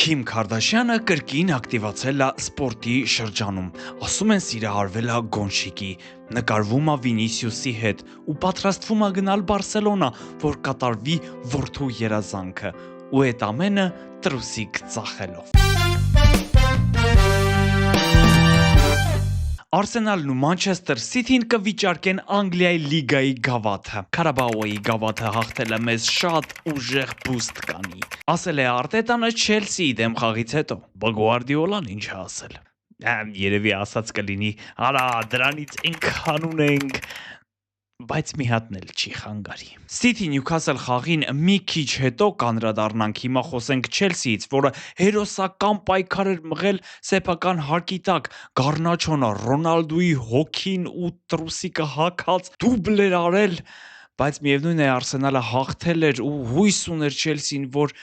Քիմ Քարդաշյանը կրկին ակտիվացել է սպորտի շրջանում, ասում են սիրահարվել է Գոնշիկի, նկարվում է Վինիսիուսի հետ ու պատրաստվում է գնալ Բարսելոնա, որ կատարվի որդու երազանքը, ու այդ ամենը տրուսիկ ծախելով։ Արսենալն ու Մանչեսթեր Սիթին կվիճարկեն Անգլիայի լիգայի գավաթը։ Քարաբաոյի գավաթը հաղթելը մեզ շատ ուժեղ բուստ կանի։ Ասել է Արտետանը Չելսիի դեմ խաղից հետո։ Գվարդիոլան ինչ է ասել։ Երևի ասած կլինի, արա դրանից այնքան ունենք, բայց մի հատն էլ չի խանգարի։ Սիթի Նյուքասլ խաղին մի քիչ հետո կանդրադառնանք, հիմա խոսենք Չելսիից, որը հերոսական պայքար էր մղել սեփական հարկի տակ, Գառնաչոնը Ռոնալդուի հոգին ու տրուսիկը հագած դուբլ էր արել, բայց միևնույն է Արսենալը հաղթել էր ու հույս ուներ Չելսին, որ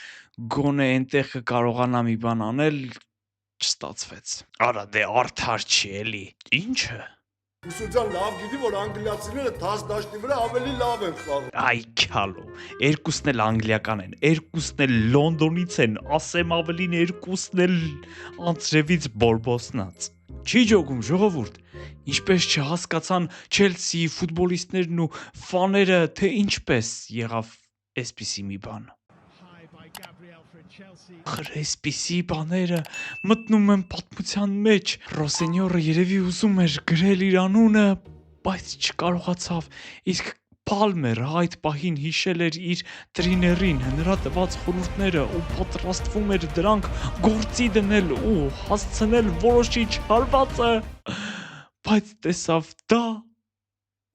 գոնե այնտեղ կկարողանա մի բան անել, չստացվեց։ Արա դե արդար չի էլի։ Ինչը։ Ուսուցան լավ գիտի, որ անգլիացիները 10 դաշտի վրա ավելի լավ են խաղում։ Այ քալո, երկուսն էլ անգլիական են, երկուսն էլ Լոնդոնից են, ասեմ ավելին երկուսն էլ անձրևից բորբոսնած։ Չի ջոգում ժողովուրդ, ինչպես չհասկացան Չելսիի ֆուտբոլիստներն ու ֆաները, թե ինչպես եղավ էսպիսի մի բան։ Այսպիսի բաները մտնում են պատմության մեջ։ Ռոսենյորը երևի ուզում էր գրել իր անունը, բայց չկարողացավ, իսկ Պալմերը այդ պահին հիշել էր իր տրիներին նրա տված խորհուրդները ու պատրաստվում էր դրանք գործի դնել ու հասցնել որոշիչ հարվածը, բայց տեսավ դա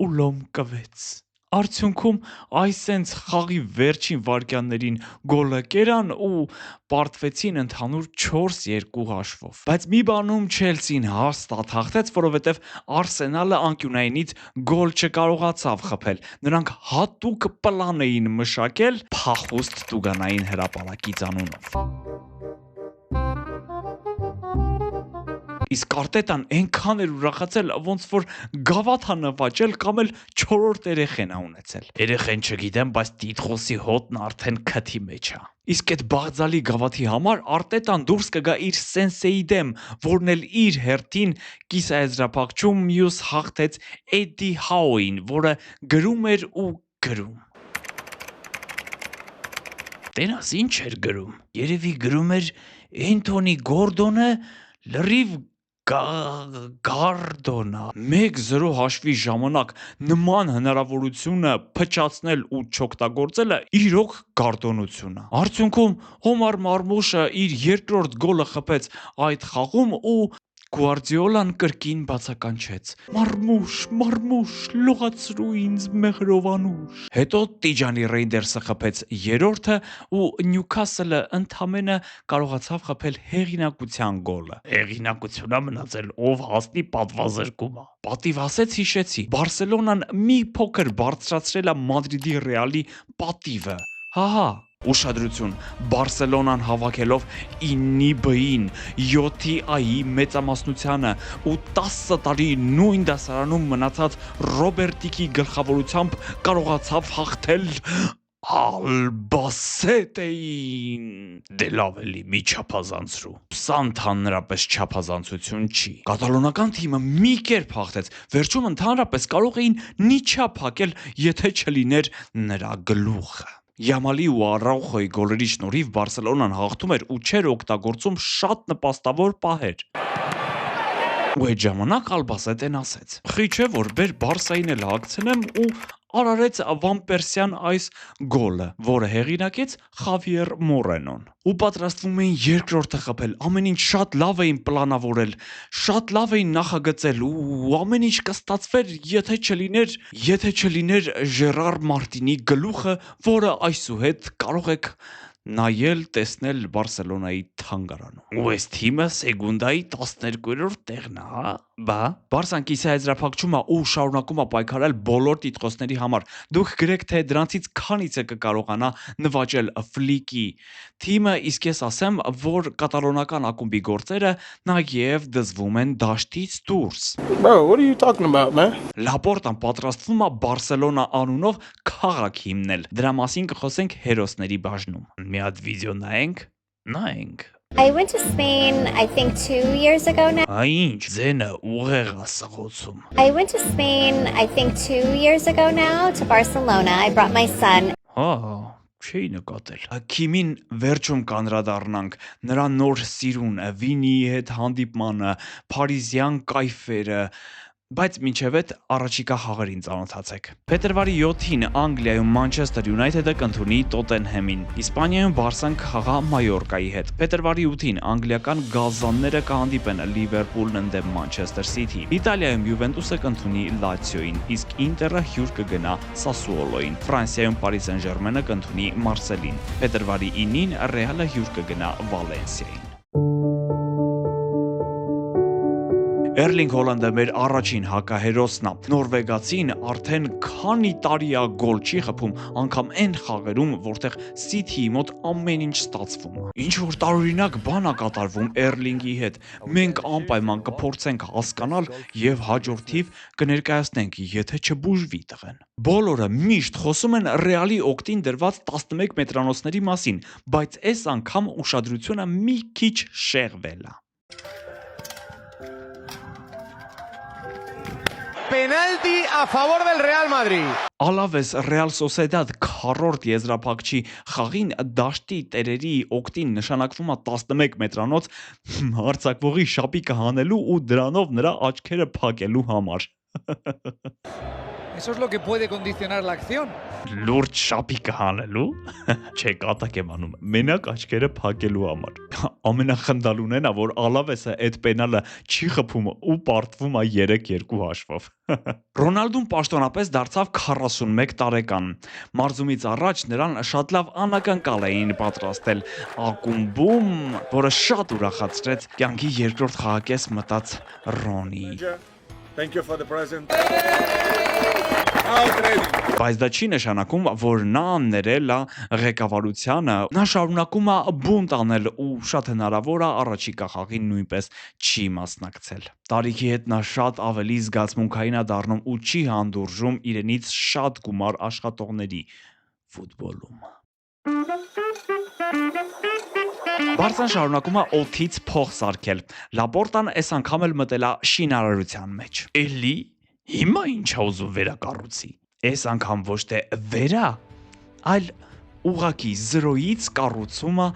ու լոմ կվեց։ Արդյունքում այսենց խաղի վերջին վայրկյաններին գոլը կերան ու պարտվեցին ընդհանուր 4-2 հաշվով։ Բայց մի բանում Չելսին հաստատ հաղթեց, որովհետև Արսենալը անկյունայինից գոլ չկարողացավ խփել։ Նրանք հատուկ պլան էին մշակել փախուստ տուգանային հրապարակից անունով։ Իսկ Արտետան այնքան էր ուրախացել, ոնց որ գավաթ նվաճել կամ էլ 4-րդ երեխեն ունեցել։ Երեխեն չգիտեմ, բայց տիտղոսի հոտն արդեն քթի մեջ է։ Իսկ այդ բաղձալի գավաթի համար Արտետան դուրս կգա իր սենսեի դեմ, որն էլ իր հերթին կիսաեզրափակչում մյուս հաղթեց Էդի Հաոին, որը գրում էր ու գրում։ Տենաս ինչ էր գրում։ Երևի գրում էր Էնթոնի Գորդոնը լրիվ Գարդոնա 1-0 հաշվի ժամանակ նման հնարավորությունը փչացնել ու չօգտագործելը իրոք գարդոնություն է։ Արդյունքում Օմար Մարմուշը իր երկրորդ գոլը խփեց այդ խաղում ու Գվարդիոլան կրկին բացականչեց. Մարմուշ, մարմուշ, լողացրու ինձ մեղրովանուշ։ Հետո Տիջանի Ռեյնդերսը խփեց երրորդը ու Նյուքասլը ընդամենը կարողացավ խփել հեղինակության գոլը։ Հեղինակությունա մնացել ով հասնի պատվազրկումը։ Պատիվ ասեց հիշեցի, Բարսելոնան մի փոքր բարձրացրել է Մադրիդի Ռեալի պատիվը։ Հահա, ուշադրություն, Բարսելոնան հավաքելով 9-ի B-ին, 7-ի A-ի մեծամասնությանը ու 10 տարի նույն դասարանում մնացած Ռոբերտիկի գլխավորությամբ կարողացավ հաղթել Ալբասետեին։ Դե լավ էլի մի չափազանցրու։ Սա ընդհանրապես չափազանցություն չի։ Կատալոնական թիմը մի կերպ հաղթեց, վերջում ընդհանրապես կարող էին նիչափ հակել, եթե չլիներ նրա գլուխը։ Յամալի ու Արաուխոյի գոլերի շնորհիվ Բարսելոնան հաղթում էր ու չէր օգտագործում շատ նպաստավոր պահեր։ Ու այդ ժամանակ Ալբասետեն ասեց. «Խի չէ որ բեր Բարսային էլ հագցնեմ» ու արարեց Վամպերսյան այս գոլը, որը հեղինակեց Խավիեր Մորենոն։ Ու պատրաստվում էին երկրորդը խփել, ամեն ինչ շատ լավ էին պլանավորել, շատ լավ էին նախագծել ու ամեն ինչ կստացվեր, եթե չլիներ Ժերար Մարտինի գլուխը, որը այսուհետ կարող եք նայել, տեսնել Բարսելոնայի թանգարանում։ Ու այս թիմը սեգունդայի 12-րդ տեղն է, հա։ Բա, Բարսան կիսաեզրափակում է ու շարունակում է պայքարել բոլոր տիտղոսների համար։ Դուք գրեք, թե դրանցից քանիցը կկարողանա նվաճել ֆլիկի թիմը, իսկ ես ասեմ, որ կատալոնական ակումբի գործերը նաև դզվում են դաշտից դուրս։ Bro, what are you talking about, man? Լապորտան պատրաստվում է Բարսելոնա անունով քաղաք հիմնել։ Դրա մասին կխոսենք հերոսների բաժնում։ Մի հատ վիդեո նայենք։ I went to Spain, I think 2 years ago now. Ինչ ձենը ուղեղ է սղոցում։ I went to Spain, I think 2 years ago now, to Barcelona. I brought my son. Հա, չի նկատել։ Քիմին վերջում կանրադառնանք նրա նոր սիրուն Վինիի հետ հանդիպմանը, փարիզյան կայֆերը, բայց մինչև այդ առաջիկա խաղերին ծանոթացեք։ Փետրվարի 7-ին Անգլիայում Manchester United-ը կընդունի Tottenham-ին, Իսպանիայում Բարսան կխաղա Մայորկայի հետ։ Փետրվարի 8-ին անգլիական գազանները կհանդիպեն Liverpool-ն ընդդեմ Manchester City։ Իտալիայում Juventus-ը կընդունի Lazio-ին, իսկ Ինտերը հյուր կգնա Sassuolo-ին։ Ֆրանսիայում Paris Saint-Germain-ը կընդունի Marseille-ին։ Փետրվարի 9-ին Real-ը հյուր կգնա Valencia-ին։ Էրլինգ Հոլանդը մեր առաջին հակահերոսն է։ Նորվեգացին արդեն քանի տարի է գոլ չի խփում, անգամ այն խաղերում, որտեղ City-ի մոտ ամեն ինչ ստացվում է։ Ինչ որ տարօրինակ բան է կատարվում Էրլինգի հետ։ Մենք անպայման կփորձենք հասկանալ եւ հաջորդիվ կներկայացնենք, եթե չբուժվի տղեն։ Բոլորը միշտ խոսում են Ռեալի օգտին դրված 11 մետրանոցների մասին, բայց այս անգամ ուշադրությունը մի քիչ շեղվել է։ Penalti a favor del Real Madrid. Alaves Real Sociedad քառորդ եզրափակչի խաղին դաշտի տերերի օգտին նշանակվում է 11 մետրանոց հարցակվողի շապիկը հանելու ու դրանով նրա աչքերը փակելու համար։ Eso es lo que puede condicionar la acción. Լուրջ շապիկը հանելու։ Չէ, կատակ եմ անում։ Մենակ աչքերը փակելու համար։ Ամենախնդալուն է, որ Ալավեսը այդ պենալը չի խփում ու պարտվում է 3-2 հաշվով։ Ռոնալդուն պաշտոնապես դարձավ 41 տարեկան։ Մարզումից առաջ նրան շատ լավ անակնկալ էին պատրաստել ակումբում, որը շատ ուրախացրեց կյանքի երկրորդ խաղակես մտած Ռոնի։ Thank you for the present. Բայց դա չի նշանակում, որ նա ներել է ղեկավարությանը, նա շարունակում է բունտ անել ու շատ հնարավոր է առաջիկա խաղին նույնպես չի մասնակցել։ Տարիքի հետ նա շատ ավելի զգացմունքային է դառնում ու չի հանդուրժում իրենից շատ գումար աշխատողների ֆուտբոլում։ Բարսան շարունակում է օթից փող սարքել։ Լապորտան այս անգամ էլ մտել է շինարարության մեջ։ Էլի հիմա ինչ է ուզում վերակառուցի։ Այս անգամ ոչ թե վերա, այլ ուղակի 0-ից կառուցումը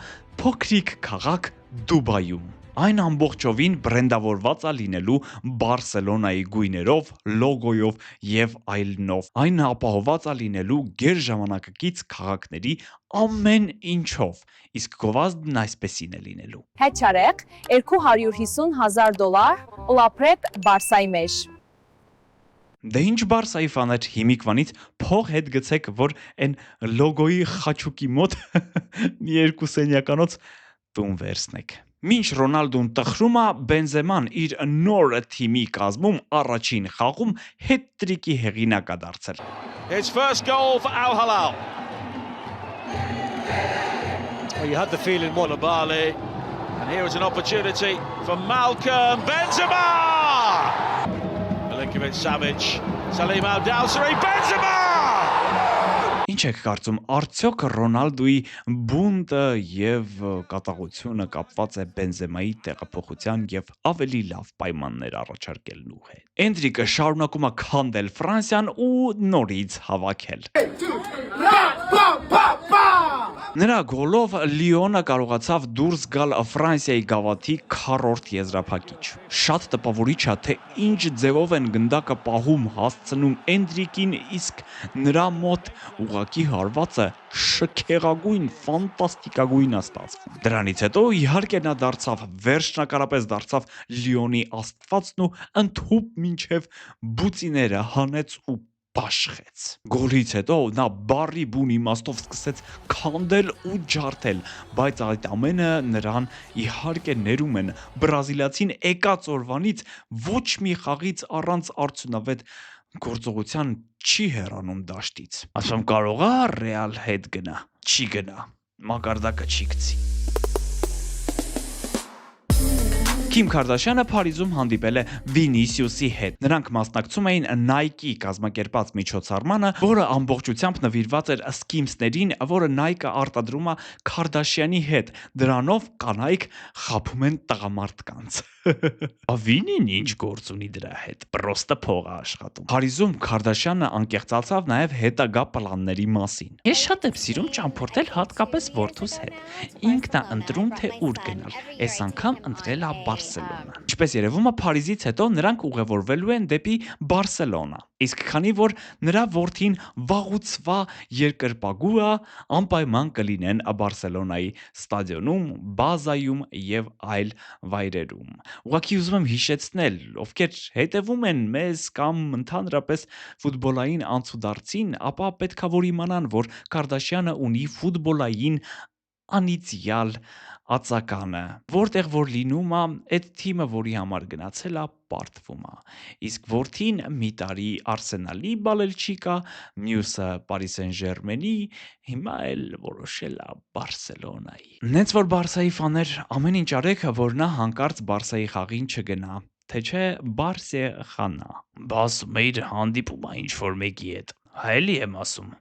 փոքրիկ քաղաք Դուբայում։ Այն ամբողջովին բրենդավորված է լինելու Բարսելոնայի գույներով, լոգոյով եւ այլնով։ Այն ապահովված է լինելու գերժամանակակից քաղաքների ամեն ինչով, իսկ գովազդն այսպեսին է լինելու։ Հեչարեղ $250,000 Լապրեպ Բարսայի մեջ։ Դե ինչ Բարսայի ֆաներ հիմիկվանից փող հետ գցեք, որ այն լոգոյի խաչուկի մոտ մի երկու սենյականոց տուն վերցնեք։ Մինչ Ռոնալդուն տխրում է, Բենզեման իր նոր թիմի կազմում առաջին խաղում հետ-տրիկի հեղինակ է դարձել։ His first goal for Al Hilal. Well, you had the feeling Bali, and here was an opportunity for Malcolm Benzema. Milinkovic Savic, Salim Al Dawsari, Benzema. Ինչ եք կարծում, արդյոք Ռոնալդուի բունտը եւ կատաղությունը կապված է Բենզեմայի տեղափոխության եւ ավելի լավ պայմաններ առաջարկելու հետ։ Էնդրիկը շարունակում է քանդել Ֆրանսիան ու նորից հավաքել։ Նրա գոլով Լիոնը կարողացավ դուրս գալ Ֆրանսիայի գավաթի քառորդ եզրափակիչ։ Շատ տպավորիչ է, թե ինչ ձևով են գնդակը պահում հասցնում Էնդրիկին, իսկ նրա մոտ ուղակի հարվածը շքեղագույն, ֆանտաստիկագույն է ստացվում։ Դրանից հետո իհարկե նա դարձավ վերջնակարապես դարձավ Լիոնի աստվածն ու ընդհուպ մինչև բուծիները հանեց ու Պաշխեց։ Գոլից հետո նա բարի բուն իմաստով սկսեց քանդել ու ջարդել, բայց այդ ամենը նրան իհարկե ներում են բրազիլացին եկած օրվանից ոչ մի խաղից առանց արդյունավետ գործողության չի հեռանում դաշտից։ Ասում կարող է Ռեալ հետ գնա, չի գնա, մակարդակը չի գցի։ Քիմ Քարդաշյանը Փարիզում հանդիպել է Վինիսիուսի հետ։ Նրանք մասնակցում էին Nike կազմակերպած միջոցառմանը, որը ամբողջությամբ նվիրված էր սկիմսներին, որը Nike-ը արտադրում է Քարդաշյանի հետ։ Դրանով կանայք խաբում են տղամարդկանց։ Վինին ինչ գործ ունի դրա հետ։ Պրոստը փող է աշխատում։ Փարիզում Քարդաշյանը անկեղծացավ նաև հետագա պլանների մասին։ Ես շատ եմ սիրում ճամփորդել հատկապես որդուս հետ։ Ինքն է ընտրում թե ուր գնալ։ Այս անգամ ընտրել է Բարսելոնա։ Ինչպես երևում է, Փարիզից հետո նրանք ուղևորվելու են դեպի Բարսելոնա։ Իսկ քանի որ նրա որդին վաղուց երկրպագու է, անպայման կլինեն Բարսելոնայի ստադիոնում, բազայում եւ այլ վայրերում։ Ուղղակի ուզում եմ հիշեցնել, ովքեր հետևում են մեզ կամ ընդհանրապես ֆուտբոլային անցուդարձին, ապա պետքա որ իմանան, որ Քարդաշյանը ունի ֆուտբոլային անիծյալ ածականը, որտեղ որ լինում է, այդ թիմը, որի համար գնացել է, պարտվում է։ Իսկ որդին մի տարի Արսենալի բալել չի կա, մյուսը Պարիս Սեն-Ժերմենի, հիմա էլ որոշել է Բարսելոնայի։ Նենց որ Բարսայի ֆաներ ամեն ինչ արեք, որ նա հանկարծ Բարսայի խաղին չգնա, թե չէ Բարսե խանա։ Բասում էիր հանդիպում է ինչ-որ մեկի հետ։ Հայելի եմ ասում։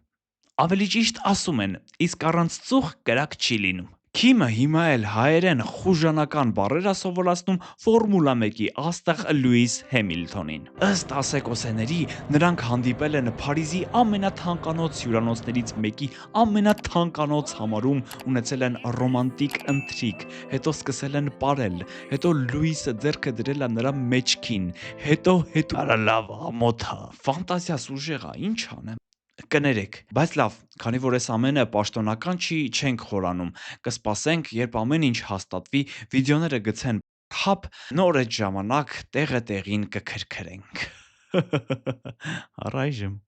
Ավելի ճիշտ ասում են, իսկ առանց ծուխ կրակ չի լինում։ Քիմը հիմա էլ հայերեն խուժանական բառեր է սովորացնում Ֆորմուլա 1-ի աստղ Լյուիս Հեմիլթոնին։ Ըստ ասեկոսեների, նրանք հանդիպել են Փարիզի ամենաթանկանոց հյուրանոցներից մեկի ամենաթանկանոց համարում, ունեցել են ռոմանտիկ ընթրիք, հետո սկսել են պարել, հետո Լյուիսը ձեռքը դրել է նրա մեջքին, հետո արա լավ, ամոթա, ֆանտազիաս ուժեղ է, ինչ անեմ։ Կներեք, բայց լավ, քանի որ այս ամենը պաշտոնական չի, չենք խորանում, կսպասենք, երբ ամեն ինչ հաստատվի, վիդեոները գցեն հապ, նոր այդ ժամանակ տեղը տեղին կքրքրենք։ Առայժմ